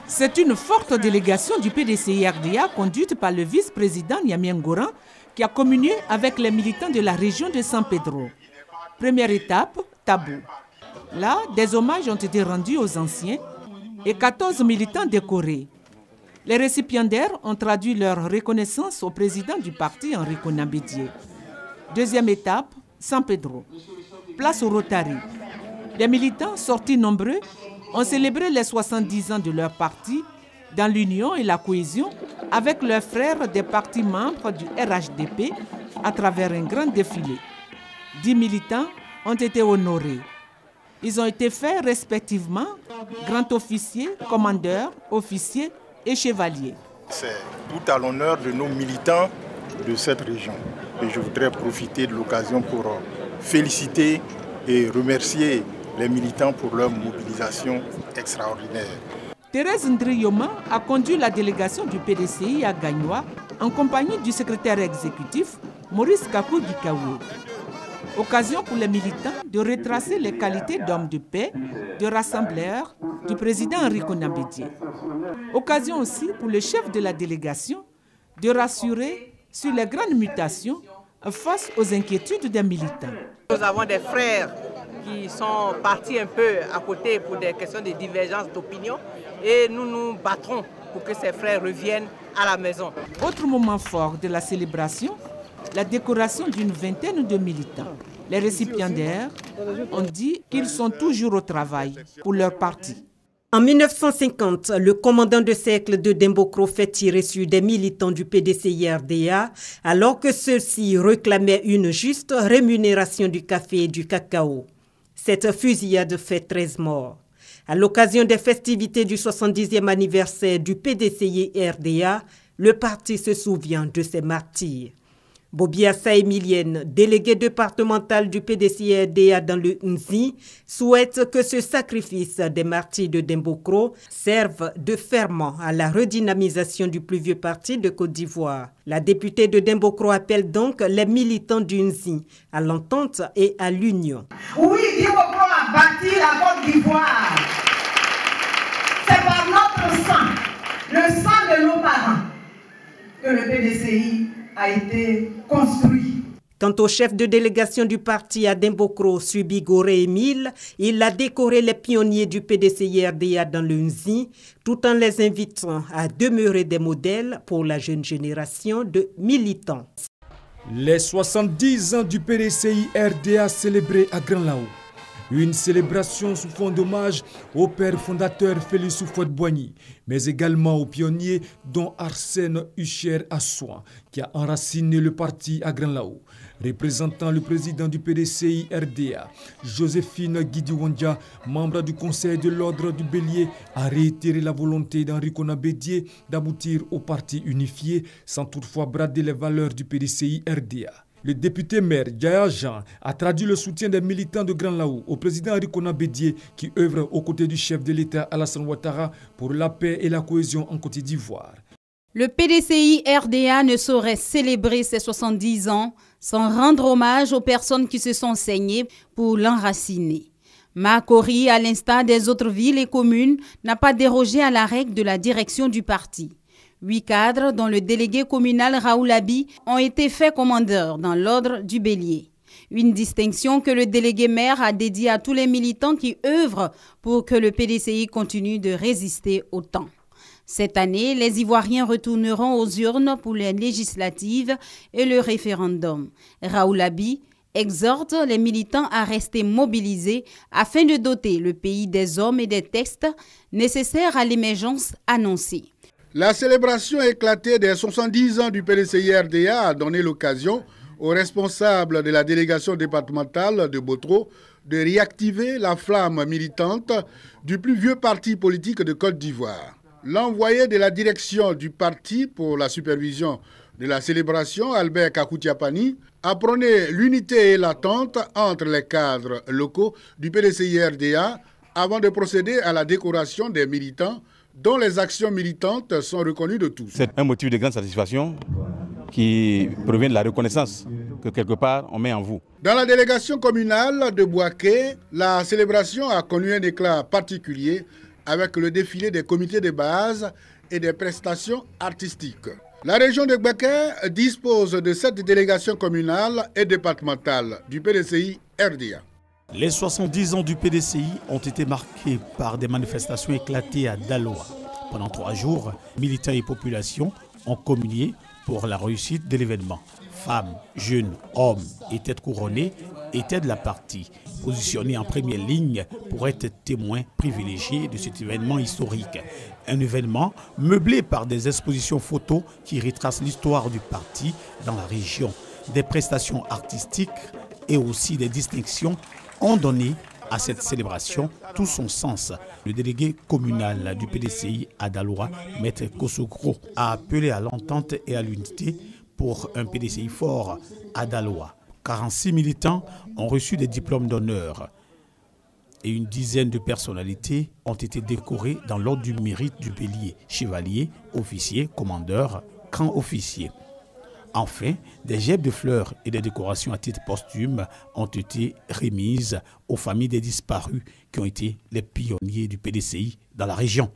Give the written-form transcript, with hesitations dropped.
C'est une forte délégation du PDCI-RDA conduite par le vice-président Niamey Ngoran qui a communié avec les militants de la région de San Pedro. Première étape, Tabou. Là, des hommages ont été rendus aux anciens et 14 militants décorés. Les récipiendaires ont traduit leur reconnaissance au président du parti, Enrico Nambédié. Deuxième étape, San Pedro. Place au Rotary. Les militants, sortis nombreux, ont célébré les 70 ans de leur parti dans l'union et la cohésion avec leurs frères des partis membres du RHDP à travers un grand défilé. 10 militants ont été honorés. Ils ont été faits respectivement grand officier, commandeur, officier et chevalier. C'est tout à l'honneur de nos militants de cette région. Et je voudrais profiter de l'occasion pour féliciter et remercier les militants pour leur mobilisation extraordinaire. Thérèse Ndriyoma a conduit la délégation du PDCI à Gagnoa en compagnie du secrétaire exécutif Maurice Kakou Gikawe. Occasion pour les militants de retracer les qualités d'homme de paix, de rassembleur du président Enrico Nambédié. Occasion aussi pour le chef de la délégation de rassurer sur les grandes mutations face aux inquiétudes des militants. Nous avons des frères qui sont partis un peu à côté pour des questions de divergence d'opinion et nous nous battrons pour que ces frères reviennent à la maison. Autre moment fort de la célébration, la décoration d'une vingtaine de militants. Les récipiendaires ont dit qu'ils sont toujours au travail pour leur parti. En 1950, le commandant de cercle de Dembokro fait tirer sur des militants du PDCI-RDA alors que ceux-ci réclamaient une juste rémunération du café et du cacao. Cette fusillade fait 13 morts. À l'occasion des festivités du 70e anniversaire du PDCI-RDA, le parti se souvient de ses martyrs. Bobiassa Emilienne, déléguée départementale du PDCI-RDA dans le Nzi, souhaite que ce sacrifice des martyrs de Dembokro serve de ferment à la redynamisation du plus vieux parti de Côte d'Ivoire. La députée de Dembokro appelle donc les militants du Nzi à l'entente et à l'union. Oui, Dembokro a bâti la Côte d'Ivoire. C'est par notre sang, le sang de nos parents, que le PDCI a été construit. Quant au chef de délégation du parti à Dembokro, Subi Goré Émile, il a décoré les pionniers du PDCI-RDA dans le Nzi, tout en les invitant à demeurer des modèles pour la jeune génération de militants. Les 70 ans du PDCI-RDA célébrés à Grand Lao. Une célébration sous fond d'hommage au père fondateur Félix Houphouët-Boigny, mais également aux pionniers dont Arsène Hucher Assouan, qui a enraciné le parti à Grand Lao. Représentant le président du PDCI-RDA, Joséphine Guidiwandja, membre du conseil de l'ordre du Bélier, a réitéré la volonté d'Enrico Nambédié d'aboutir au parti unifié sans toutefois brader les valeurs du PDCI-RDA. Le député maire Djaya Jean a traduit le soutien des militants de Grand Lao au président Enrico Nambédié qui œuvre aux côtés du chef de l'État Alassane Ouattara pour la paix et la cohésion en Côte d'Ivoire. Le PDCI-RDA ne saurait célébrer ses 70 ans sans rendre hommage aux personnes qui se sont saignées pour l'enraciner. Makori, à l'instar des autres villes et communes, n'a pas dérogé à la règle de la direction du parti. 8 cadres, dont le délégué communal Raoul Abi, ont été faits commandeurs dans l'ordre du Bélier. Une distinction que le délégué maire a dédiée à tous les militants qui œuvrent pour que le PDCI continue de résister au temps. Cette année, les Ivoiriens retourneront aux urnes pour les législatives et le référendum. Raoul Abi exhorte les militants à rester mobilisés afin de doter le pays des hommes et des textes nécessaires à l'émergence annoncée. La célébration éclatée des 70 ans du PDCI-RDA a donné l'occasion aux responsables de la délégation départementale de Botro de réactiver la flamme militante du plus vieux parti politique de Côte d'Ivoire. L'envoyé de la direction du parti pour la supervision de la célébration, Albert Kakoutiapani, a prôné l'unité et l'attente entre les cadres locaux du PDCI-RDA avant de procéder à la décoration des militants dont les actions militantes sont reconnues de tous. C'est un motif de grande satisfaction qui provient de la reconnaissance que quelque part on met en vous. Dans la délégation communale de Bouaké, la célébration a connu un éclat particulier avec le défilé des comités de base et des prestations artistiques. La région de Gbeke dispose de 7 délégations communales et départementales du PDCI RDA. Les 70 ans du PDCI ont été marqués par des manifestations éclatées à Daloa. Pendant 3 jours, militants et populations ont communié pour la réussite de l'événement. Femmes, jeunes, hommes et têtes couronnées étaient de la partie, positionnés en première ligne pour être témoins privilégiés de cet événement historique. Un événement meublé par des expositions photos qui retracent l'histoire du parti dans la région. Des prestations artistiques et aussi des distinctions ont donné à cette célébration tout son sens. Le délégué communal du PDCI à Daloa, Maître Kosogro, a appelé à l'entente et à l'unité pour un PDCI fort à Daloa. 46 militants ont reçu des diplômes d'honneur et une dizaine de personnalités ont été décorées dans l'ordre du mérite du bélier, chevalier, officier, commandeur, camp officier. Enfin, des gerbes de fleurs et des décorations à titre posthume ont été remises aux familles des disparus qui ont été les pionniers du PDCI dans la région.